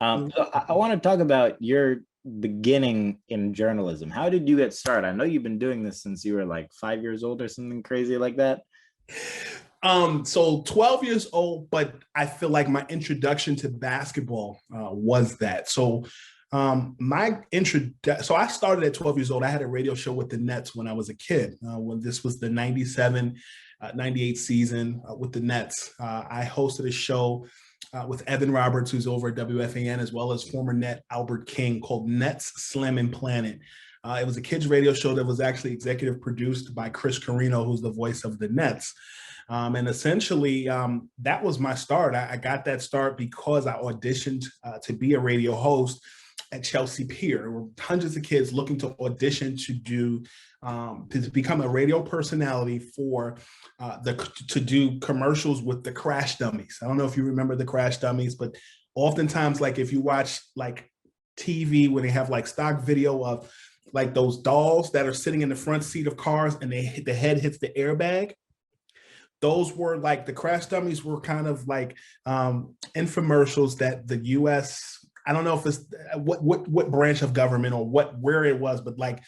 So I want to talk about your beginning in journalism. How did you get started? I know you've been doing this since you were like 5 years old or something crazy like that. So 12 years old, but I feel like my introduction to basketball was that. So I started at 12 years old. I had a radio show with the Nets when I was a kid. When this was the 97, 98 season with the Nets. I hosted a show with Evan Roberts, who's over at WFAN, as well as former Net Albert King, called Nets Slammin' Planet. It was a kids radio show that was actually executive produced by Chris Carino, who's the voice of the Nets. And essentially, that was my start. I got that start because I auditioned to be a radio host at Chelsea Pier. There were hundreds of kids looking to audition to become a radio personality for to do commercials with the Crash Dummies. I don't know if you remember the Crash Dummies, but oftentimes, like if you watch like TV when they have like stock video of like those dolls that are sitting in the front seat of cars and the head hits the airbag, those were like the Crash Dummies were kind of like infomercials that the U.S. I don't know if it's what branch of government or where it was, but like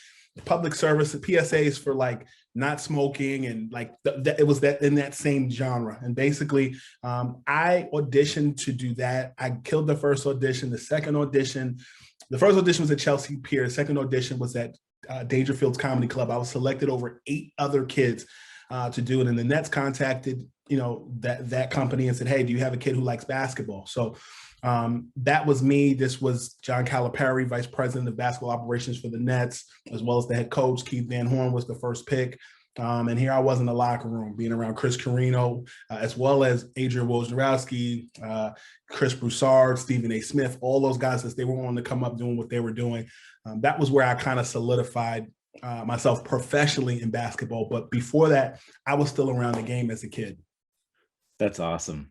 public service PSAs for like not smoking and like it was that in that same genre. And basically, I auditioned to do that. I killed the first audition. The first audition was at Chelsea Pier. The second audition was at Dangerfield's Comedy Club. I was selected over 8 other kids to do it. And the Nets contacted, that company and said, "Hey, do you have a kid who likes basketball?" So that was me. This was John Calipari, vice president of basketball operations for the Nets, as well as the head coach. Keith Van Horn was the first pick. And here I was in the locker room, being around Chris Carino, as well as Adrian Wojnarowski, Chris Broussard, Stephen A. Smith, all those guys as they were on to come up doing what they were doing. That was where I kind of solidified myself professionally in basketball. But before that, I was still around the game as a kid. That's awesome.